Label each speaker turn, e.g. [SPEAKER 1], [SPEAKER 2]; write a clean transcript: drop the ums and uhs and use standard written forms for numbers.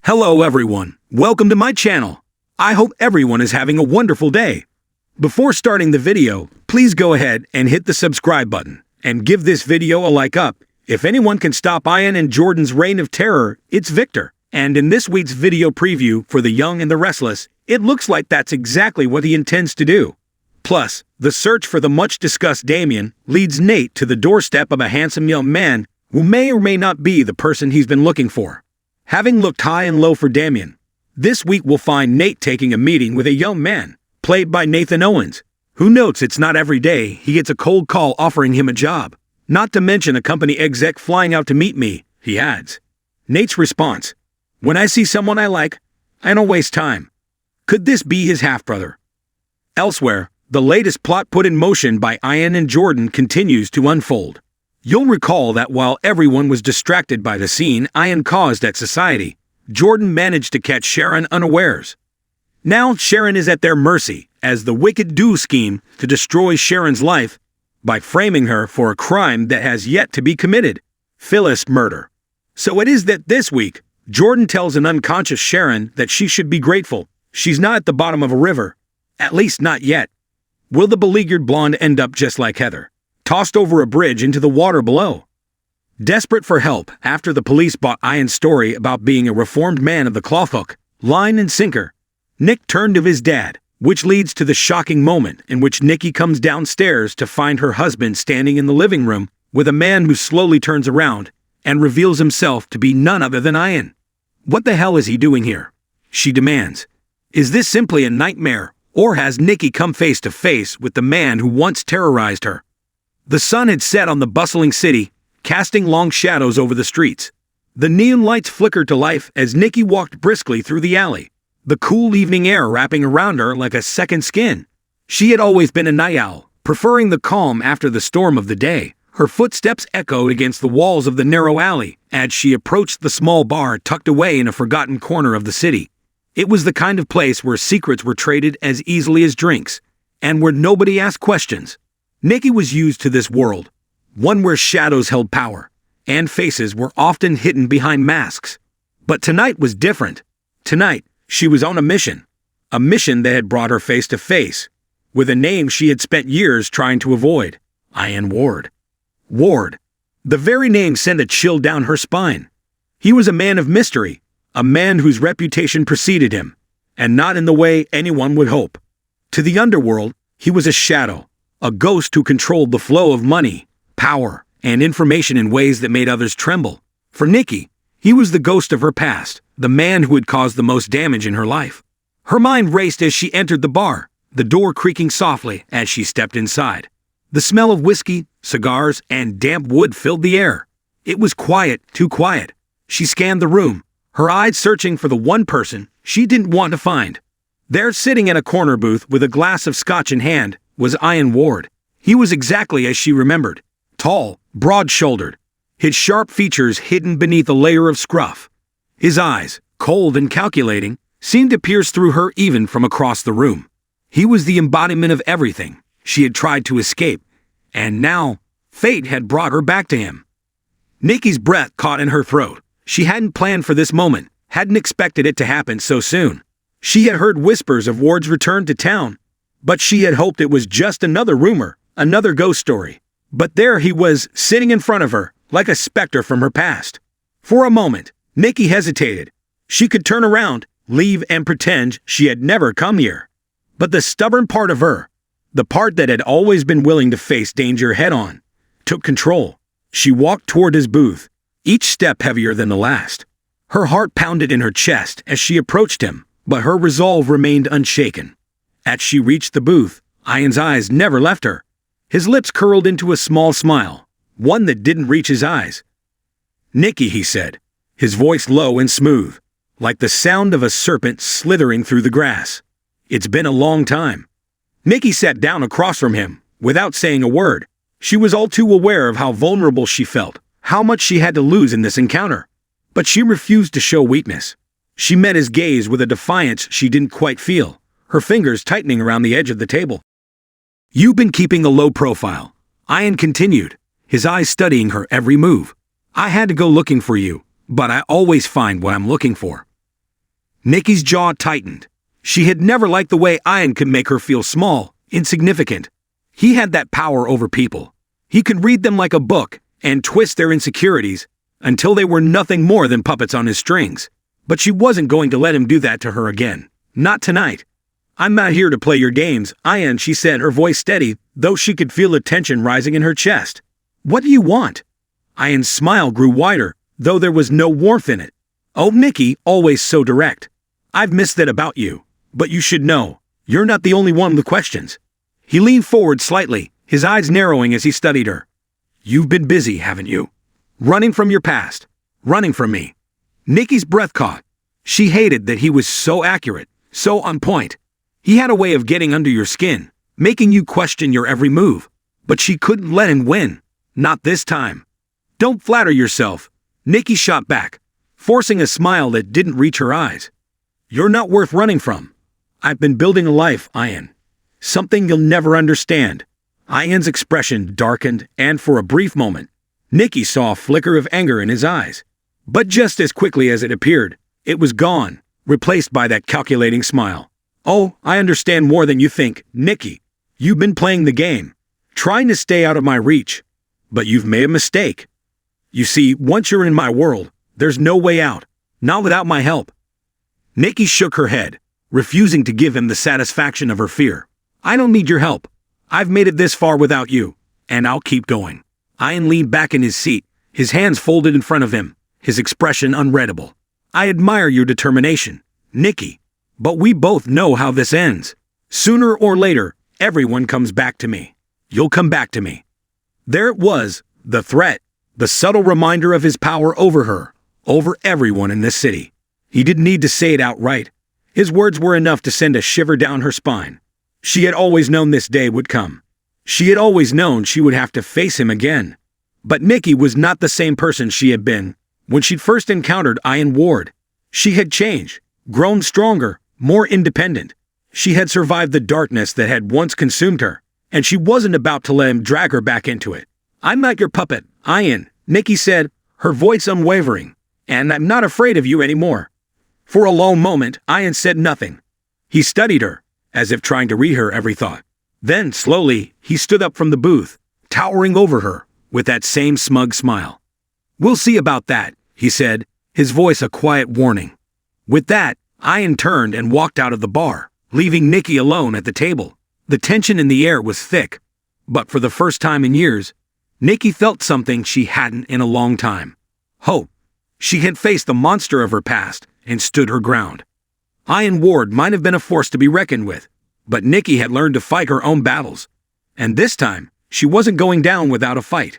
[SPEAKER 1] Hello everyone, welcome to my channel. I hope everyone is having a wonderful day. Before starting the video, please go ahead and hit the subscribe button and give this video a like up. If anyone can stop Ian and Jordan's reign of terror, it's Victor. And in this week's video preview for The Young and the Restless, it looks like that's exactly what he intends to do. Plus, the search for the much-discussed Damian leads Nate to the doorstep of a handsome young man who may or may not be the person he's been looking for. Having looked high and low for Damian, this week we'll find Nate taking a meeting with a young man, played by Nathan Owens, who notes it's not every day he gets a cold call offering him a job. Not to mention a company exec flying out to meet me, he adds. Nate's response: "When I see someone I like, I don't waste time." Could this be his half-brother? Elsewhere, the latest plot put in motion by Ian and Jordan continues to unfold. You'll recall that while everyone was distracted by the scene Ian caused at society, Jordan managed to catch Sharon unawares. Now Sharon is at their mercy as the wicked do scheme to destroy Sharon's life by framing her for a crime that has yet to be committed: Phyllis murder. So it is that this week, Jordan tells an unconscious Sharon that she should be grateful she's not at the bottom of a river, at least not yet. Will the beleaguered blonde end up just like Heather, tossed over a bridge into the water below? Desperate for help after the police bought Ian's story about being a reformed man of the cloth hook, line and sinker, Nick turned to his dad, which leads to the shocking moment in which Nikki comes downstairs to find her husband standing in the living room with a man who slowly turns around and reveals himself to be none other than Ian. What the hell is he doing here? She demands. Is this simply a nightmare, or has Nikki come face to face with the man who once terrorized her? The sun had set on the bustling city, casting long shadows over the streets. The neon lights flickered to life as Nikki walked briskly through the alley, the cool evening air wrapping around her like a second skin. She had always been a night owl, preferring the calm after the storm of the day. Her footsteps echoed against the walls of the narrow alley as she approached the small bar tucked away in a forgotten corner of the city. It was the kind of place where secrets were traded as easily as drinks, and where nobody asked questions. Nikki was used to this world, one where shadows held power, and faces were often hidden behind masks. But tonight was different. Tonight, she was on a mission that had brought her face to face with a name she had spent years trying to avoid: Ian Ward. Ward. The very name sent a chill down her spine. He was a man of mystery, a man whose reputation preceded him, and not in the way anyone would hope. To the underworld, he was a shadow, a ghost who controlled the flow of money, power, and information in ways that made others tremble. For Nikki, he was the ghost of her past, the man who had caused the most damage in her life. Her mind raced as she entered the bar, the door creaking softly as she stepped inside. The smell of whiskey, cigars, and damp wood filled the air. It was quiet, too quiet. She scanned the room, her eyes searching for the one person she didn't want to find. There, sitting in a corner booth with a glass of scotch in hand, was Ian Ward. He was exactly as she remembered: tall, broad-shouldered, his sharp features hidden beneath a layer of scruff. His eyes, cold and calculating, seemed to pierce through her even from across the room. He was the embodiment of everything she had tried to escape, and now fate had brought her back to him. Nikki's breath caught in her throat. She hadn't planned for this moment, hadn't expected it to happen so soon. She had heard whispers of Ward's return to town, but she had hoped it was just another rumor, another ghost story. But there he was, sitting in front of her, like a specter from her past. For a moment, Nikki hesitated. She could turn around, leave, and pretend she had never come here. But the stubborn part of her, the part that had always been willing to face danger head-on, took control. She walked toward his booth, each step heavier than the last. Her heart pounded in her chest as she approached him, but her resolve remained unshaken. As she reached the booth, Ian's eyes never left her. His lips curled into a small smile, one that didn't reach his eyes. "Nikki," he said, his voice low and smooth, like the sound of a serpent slithering through the grass. "It's been a long time." Nikki sat down across from him, without saying a word. She was all too aware of how vulnerable she felt, how much she had to lose in this encounter. But she refused to show weakness. She met his gaze with a defiance she didn't quite feel, her fingers tightening around the edge of the table. "You've been keeping a low profile," Ian continued, his eyes studying her every move. "I had to go looking for you, but I always find what I'm looking for." Nikki's jaw tightened. She had never liked the way Ian could make her feel small, insignificant. He had that power over people. He could read them like a book and twist their insecurities until they were nothing more than puppets on his strings. But she wasn't going to let him do that to her again. Not tonight. "I'm not here to play your games, Ian," she said, her voice steady, though she could feel the tension rising in her chest. "What do you want?" Ian's smile grew wider, though there was no warmth in it. "Oh, Nikki, always so direct. I've missed that about you. But you should know, you're not the only one with questions." He leaned forward slightly, his eyes narrowing as he studied her. "You've been busy, haven't you? Running from your past. Running from me." Nikki's breath caught. She hated that he was so accurate, so on point. He had a way of getting under your skin, making you question your every move. But she couldn't let him win. Not this time. "Don't flatter yourself," Nikki shot back, forcing a smile that didn't reach her eyes. "You're not worth running from. I've been building a life, Ian. Something you'll never understand." Ian's expression darkened, and for a brief moment, Nikki saw a flicker of anger in his eyes. But just as quickly as it appeared, it was gone, replaced by that calculating smile. "Oh, I understand more than you think, Nikki. You've been playing the game, trying to stay out of my reach. But you've made a mistake. You see, once you're in my world, there's no way out, not without my help." Nikki shook her head, refusing to give him the satisfaction of her fear. "I don't need your help. I've made it this far without you, and I'll keep going." Ian leaned back in his seat, his hands folded in front of him, his expression unreadable. "I admire your determination, Nikki, but we both know how this ends. Sooner or later, everyone comes back to me. You'll come back to me." There it was, the threat, the subtle reminder of his power over her, over everyone in this city. He didn't need to say it outright. His words were enough to send a shiver down her spine. She had always known this day would come. She had always known she would have to face him again. But Nikki was not the same person she had been when she'd first encountered Ian Ward. She had changed, grown stronger, more independent. She had survived the darkness that had once consumed her, and she wasn't about to let him drag her back into it. "I'm not your puppet, Ian," Nikki said, her voice unwavering, "and I'm not afraid of you anymore." For a long moment, Ian said nothing. He studied her, as if trying to read her every thought. Then, slowly, he stood up from the booth, towering over her, with that same smug smile. "We'll see about that," he said, his voice a quiet warning. With that, Ian turned and walked out of the bar, leaving Nikki alone at the table. The tension in the air was thick, but for the first time in years, Nikki felt something she hadn't in a long time. Hope. She had faced the monster of her past and stood her ground. Ian Ward might have been a force to be reckoned with, but Nikki had learned to fight her own battles. And this time, she wasn't going down without a fight.